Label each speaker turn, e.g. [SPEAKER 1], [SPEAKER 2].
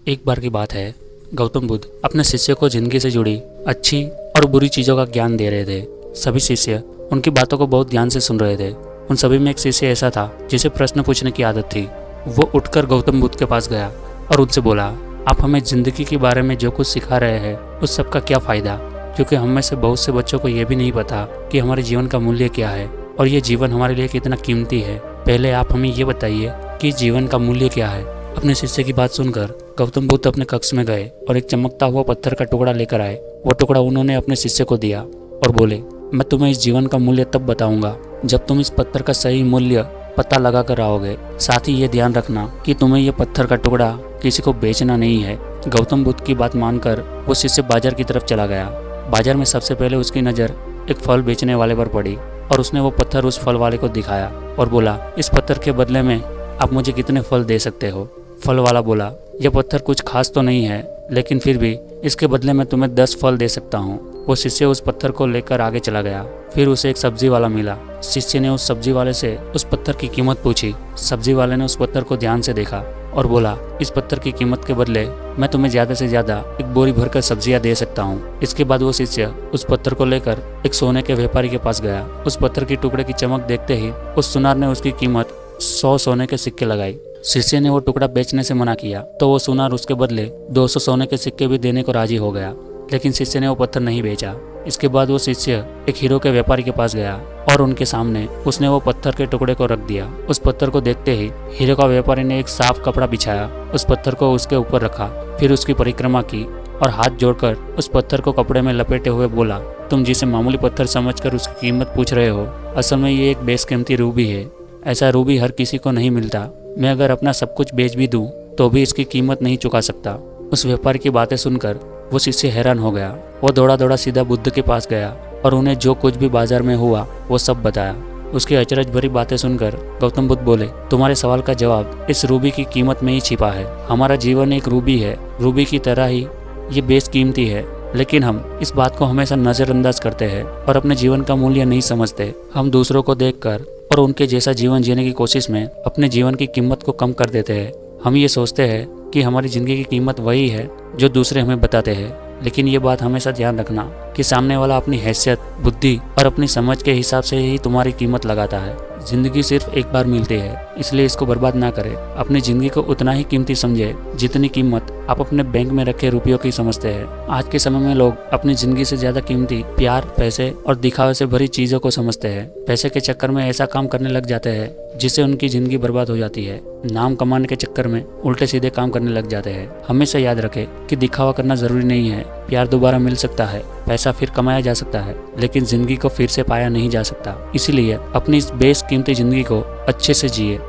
[SPEAKER 1] एक बार की बात है, गौतम बुद्ध अपने शिष्य को जिंदगी से जुड़ी अच्छी और बुरी चीज़ों का ज्ञान दे रहे थे। सभी शिष्य उनकी बातों को बहुत ध्यान से सुन रहे थे। उन सभी में एक शिष्य ऐसा था जिसे प्रश्न पूछने की आदत थी। वो उठकर गौतम बुद्ध के पास गया और उनसे बोला, आप हमें जिंदगी के बारे में जो कुछ सिखा रहे हैं उस सब का क्या फ़ायदा? क्योंकि हम में से बहुत से बच्चों को ये भी नहीं पता कि हमारे जीवन का मूल्य क्या है और ये जीवन हमारे लिए कितना कीमती है। पहले आप हमें ये बताइए कि जीवन का मूल्य क्या है। अपने शिष्य की बात सुनकर गौतम बुद्ध अपने कक्ष में गए और एक चमकता हुआ पत्थर का टुकड़ा लेकर आए। वो टुकड़ा उन्होंने अपने शिष्य को दिया और बोले, मैं तुम्हें इस जीवन का मूल्य तब बताऊंगा जब तुम इस पत्थर का सही मूल्य पता लगा कर आओगे। साथ ही ये ध्यान रखना कि तुम्हें ये पत्थर का टुकड़ा किसी को बेचना नहीं है। गौतम बुद्ध की बात मानकर वो शिष्य बाजार की तरफ चला गया। बाजार में सबसे पहले उसकी नज़र एक फल बेचने वाले पर पड़ी और उसने वो पत्थर उस फल वाले को दिखाया और बोला, इस पत्थर के बदले में आप मुझे कितने फल दे सकते हो? फल वाला बोला, यह पत्थर कुछ खास तो नहीं है, लेकिन फिर भी इसके बदले मैं तुम्हें 10 फल दे सकता हूँ। वो शिष्य उस पत्थर को लेकर आगे चला गया। फिर उसे एक सब्जी वाला मिला। शिष्य ने उस सब्जी वाले से उस पत्थर की कीमत पूछी। सब्जी वाले ने उस पत्थर को ध्यान से देखा और बोला, इस पत्थर की कीमत के बदले मैं तुम्हें ज्यादा से ज्यादा एक बोरी भरकर सब्जियां दे सकता हूँ। इसके बाद वो शिष्य उस पत्थर को लेकर एक सोने के व्यापारी के पास गया। उस पत्थर की टुकड़े की चमक देखते ही उस सुनार ने उसकी कीमत 100 सोने के सिक्के लगाई। शिष्य ने वो टुकड़ा बेचने से मना किया तो वो सुनार उसके बदले 200 सोने के सिक्के भी देने को राजी हो गया, लेकिन शिष्य ने वो पत्थर नहीं बेचा। इसके बाद वो शिष्य एक हीरो के व्यापारी के पास गया और उनके सामने उसने वो पत्थर के टुकड़े को रख दिया। उस पत्थर को देखते ही हीरो का व्यापारी ने एक साफ कपड़ा बिछाया, उस पत्थर को उसके ऊपर रखा, फिर उसकी परिक्रमा की और हाथ जोड़कर उस पत्थर को कपड़े में लपेटे हुए बोला, तुम जिसे मामूली पत्थर समझकर उसकी कीमत पूछ रहे हो, असल में ये एक बेशकीमती रूबी है। ऐसा रूबी हर किसी को नहीं मिलता। मैं अगर अपना सब कुछ बेच भी दूं तो भी इसकी कीमत नहीं चुका सकता। उस व्यापारी की बातें सुनकर वो शिष्य हैरान हो गया। वो दौड़ा दौड़ा सीधा बुद्ध के पास गया और उन्हें जो कुछ भी बाजार में हुआ वो सब बताया। उसकी अचरज भरी बातें सुनकर गौतम बुद्ध बोले, तुम्हारे सवाल का जवाब इस रूबी की कीमत में ही छिपा है। हमारा जीवन एक रूबी है, रूबी की तरह ही ये बेशकीमती है, लेकिन हम इस बात को हमेशा नजरअंदाज करते हैं और अपने जीवन का मूल्य नहीं समझते। हम दूसरों को देखकर और उनके जैसा जीवन जीने की कोशिश में अपने जीवन की कीमत को कम कर देते हैं। हम ये सोचते हैं कि हमारी जिंदगी की कीमत वही है जो दूसरे हमें बताते हैं, लेकिन ये बात हमेशा ध्यान रखना कि सामने वाला अपनी हैसियत, बुद्धि और अपनी समझ के हिसाब से ही तुम्हारी कीमत लगाता है। जिंदगी सिर्फ एक बार मिलती है, इसलिए इसको बर्बाद ना करें। अपनी जिंदगी को उतना ही कीमती समझे जितनी कीमत आप अपने बैंक में रखे रुपयों की समझते हैं। आज के समय में लोग अपनी जिंदगी से ज्यादा कीमती प्यार, पैसे और दिखावे से भरी चीजों को समझते हैं। पैसे के चक्कर में ऐसा काम करने लग जाते हैं जिससे उनकी जिंदगी बर्बाद हो जाती है। नाम कमाने के चक्कर में उल्टे सीधे काम करने लग जाते हैं। हमेशा याद रखें कि दिखावा करना जरूरी नहीं है। प्यार दोबारा मिल सकता है, पैसा फिर कमाया जा सकता है, लेकिन जिंदगी को फिर से पाया नहीं जा सकता। इसीलिए अपनी इस बेशकीमती जिंदगी को अच्छे से जिए।